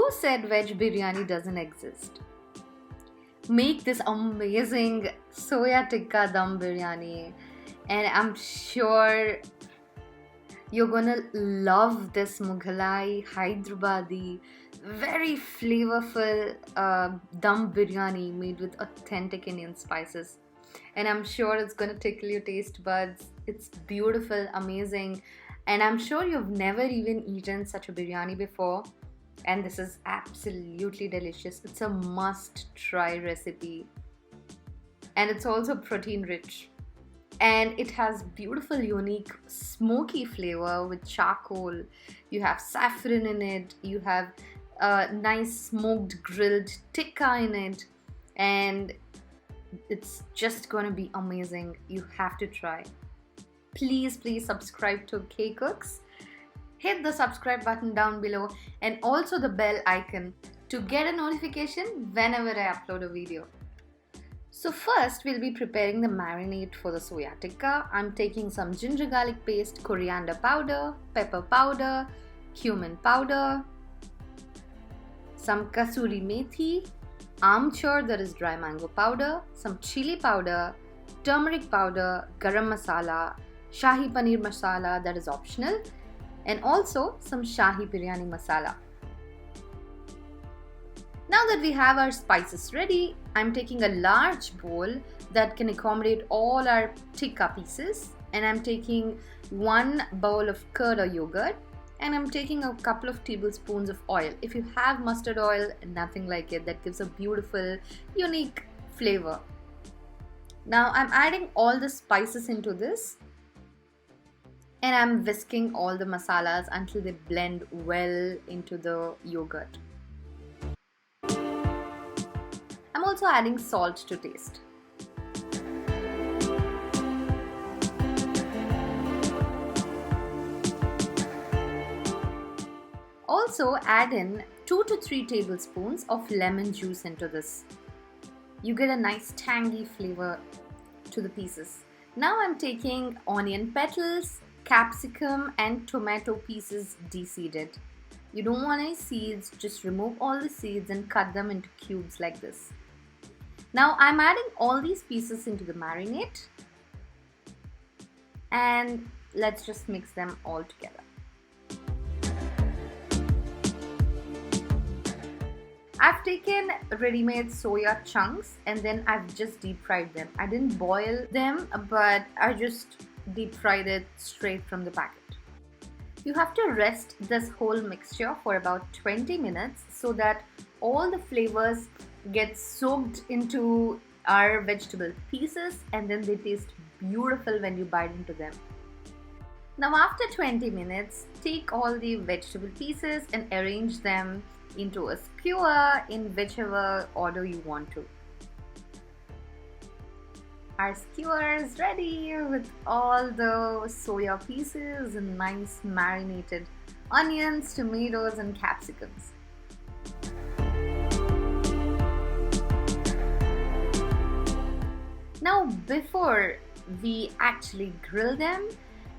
Who said veg biryani doesn't exist? Make this amazing soya tikka dum biryani, and I'm sure you're gonna love this Mughalai Hyderabadi very flavorful dum biryani made with authentic Indian spices. And I'm sure it's gonna tickle your taste buds. It's beautiful, amazing, and I'm sure you've never even eaten such a biryani before. And this is absolutely delicious. It's a must try recipe, and it's also protein rich, and it has beautiful unique smoky flavor with charcoal. You have saffron in it, you have a nice smoked grilled tikka in it, and it's just gonna be amazing. You have to try. Please subscribe to K Cooks. Hit the subscribe button down below and also the bell icon to get a notification whenever I upload a video. So first we'll be preparing the marinade for the soya tikka. I'm taking some ginger garlic paste, coriander powder, pepper powder, cumin powder, some kasuri methi, amchur, that is dry mango powder, some chili powder, turmeric powder, garam masala, shahi paneer masala, that is optional, and also some shahi biryani masala. Now that we have our spices ready, I'm taking a large bowl that can accommodate all our tikka pieces, and I'm taking one bowl of curd or yogurt, and I'm taking a couple of tablespoons of oil. If you have mustard oil, nothing like it, that gives a beautiful, unique flavor. Now I'm adding all the spices into this, and I'm whisking all the masalas until they blend well into the yogurt. I'm also adding salt to taste. Also add in 2 to 3 tablespoons of lemon juice into this. You get a nice tangy flavor to the pieces. Now I'm taking onion petals, capsicum and tomato pieces de-seeded. You don't want any seeds, just remove all the seeds and cut them into cubes like this. Now I'm adding all these pieces into the marinade, and let's just mix them all together. I've taken ready-made soya chunks and then I've just deep fried them. I didn't boil them, but I just deep fried it straight from the packet. You have to rest this whole mixture for about 20 minutes so that all the flavors get soaked into our vegetable pieces, and then they taste beautiful when you bite into them. Now after 20 minutes, take all the vegetable pieces and arrange them into a skewer in whichever order you want to. Our skewer is ready with all the soya pieces and nice marinated onions, tomatoes and capsicums. Now before we actually grill them,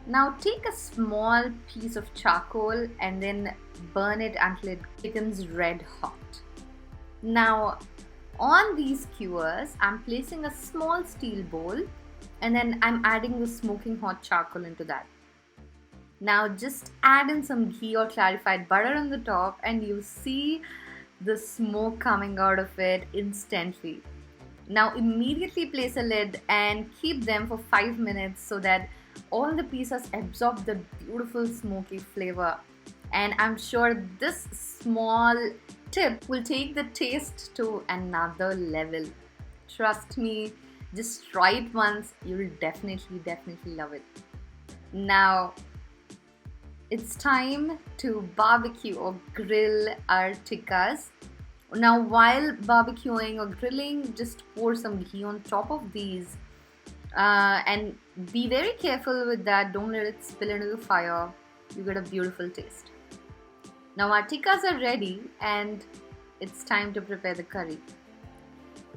now take a small piece of charcoal and then burn it until it becomes red hot. Now on these skewers, I'm placing a small steel bowl and then I'm adding the smoking hot charcoal into that. Now just add in some ghee or clarified butter on the top and you see the smoke coming out of it instantly. Now immediately place a lid and keep them for 5 minutes so that all the pieces absorb the beautiful smoky flavor. And I'm sure this small tip will take the taste to another level. Trust me, just try it once, you'll definitely love it. Now it's time to barbecue or grill our tikkas. Now while barbecuing or grilling, just pour some ghee on top of these and be very careful with that. Don't let it spill into the fire. You get a beautiful taste. Now our tikkas are ready and it's time to prepare the curry.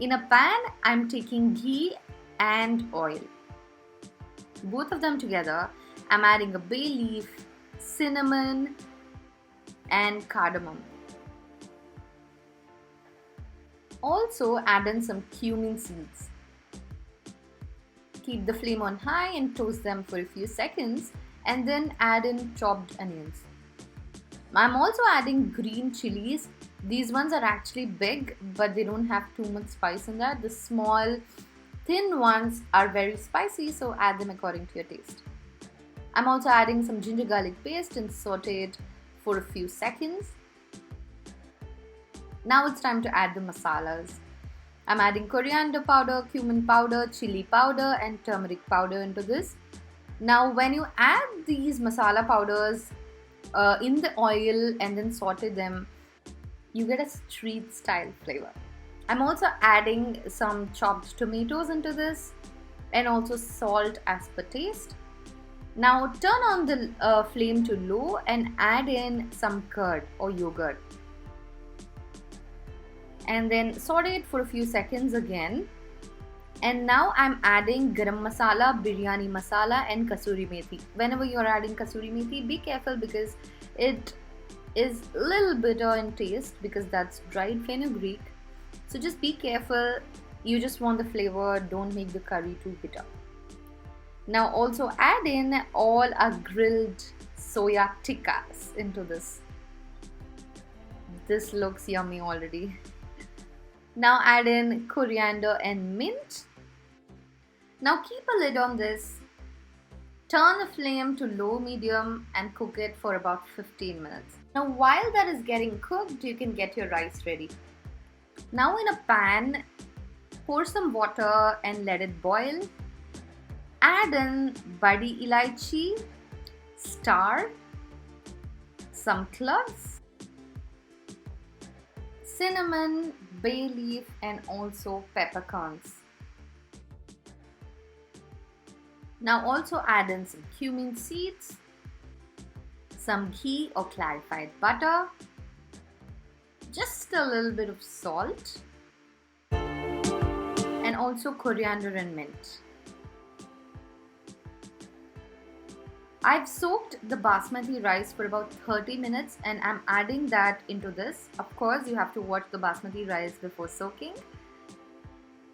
In a pan, I'm taking ghee and oil. Both of them together, I'm adding a bay leaf, cinnamon and cardamom. Also add in some cumin seeds. Keep the flame on high and toast them for a few seconds and then add in chopped onions. I'm also adding green chilies. These ones are actually big, but they don't have too much spice in that. The small, thin ones are very spicy, so add them according to your taste. I'm also adding some ginger garlic paste and saute it for a few seconds. Now it's time to add the masalas. I'm adding coriander powder, cumin powder, chili powder and turmeric powder into this. Now when you add these masala powders in the oil and then saute them, you get a street style flavor. I'm also adding some chopped tomatoes into this and also salt as per taste. Now turn on the flame to low and add in some curd or yogurt. And then saute it for a few seconds again. And now I'm adding garam masala, biryani masala and kasuri methi. Whenever you're adding kasuri methi, be careful because it is a little bitter in taste because that's dried fenugreek. So just be careful. You just want the flavor, don't make the curry too bitter. Now also add in all our grilled soya tikkas into this. This looks yummy already. Now add in coriander and mint. Now keep a lid on this. Turn the flame to low medium and cook it for about 15 minutes. Now while that is getting cooked, you can get your rice ready. Now in a pan, pour some water and let it boil. Add in badi ilaichi, star, some cloves, cinnamon, bay leaf and also peppercorns. Now also add in some cumin seeds, some ghee or clarified butter, just a little bit of salt and also coriander and mint. I've soaked the basmati rice for about 30 minutes and I'm adding that into this. Of course, you have to watch the basmati rice before soaking.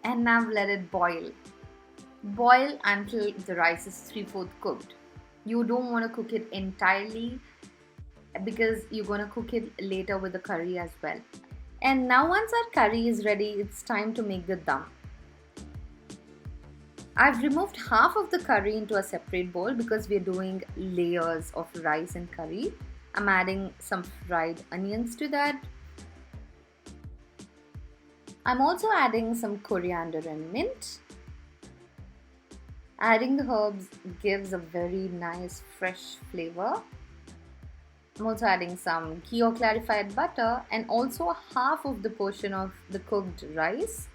And now let it boil. Boil until the rice is 3/4 cooked. You don't want to cook it entirely because you're going to cook it later with the curry as well. And now once our curry is ready, it's time to make the dum. I've removed half of the curry into a separate bowl because we're doing layers of rice and curry. I'm adding some fried onions to that. I'm also adding some coriander and mint. Adding the herbs gives a very nice fresh flavor. I'm also adding some ghee or clarified butter and also half of the portion of the cooked rice.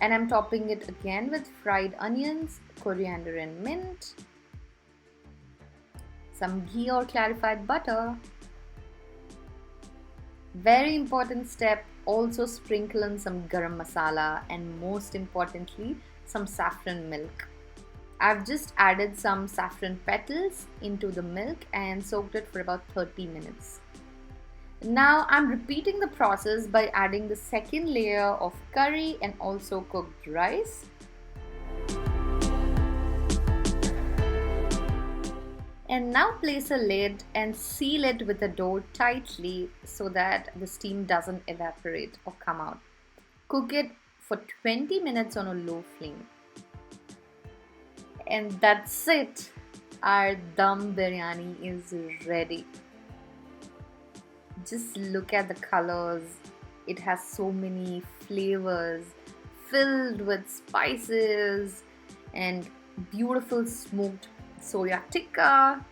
And I'm topping it again with fried onions, coriander and mint, some ghee or clarified butter. Very important step, also sprinkle in some garam masala and most importantly, some saffron milk. I've just added some saffron petals into the milk and soaked it for about 30 minutes. Now I'm repeating the process by adding the second layer of curry and also cooked rice. And now place a lid and seal it with the dough tightly so that the steam doesn't evaporate or come out. Cook it for 20 minutes on a low flame. And that's it. Our dum biryani is ready. Just look at the colors. It has so many flavors filled with spices and beautiful smoked soya tikka.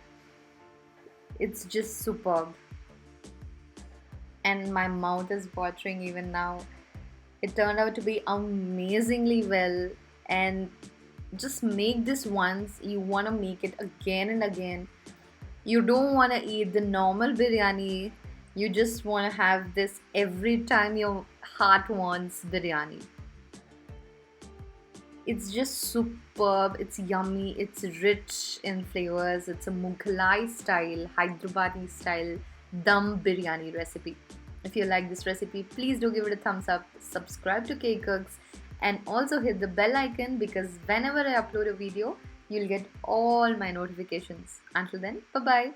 It's just superb. And my mouth is watering even now. It turned out to be amazingly well. And just make this once. You want to make it again and again. You don't want to eat the normal biryani. You just want to have this every time your heart wants biryani. It's just superb, it's yummy, it's rich in flavors. It's a Mughalai style, Hyderabadi style Dum Biryani recipe. If you like this recipe, please do give it a thumbs up, subscribe to K Cooks, and also hit the bell icon because whenever I upload a video, you'll get all my notifications. Until then, bye bye.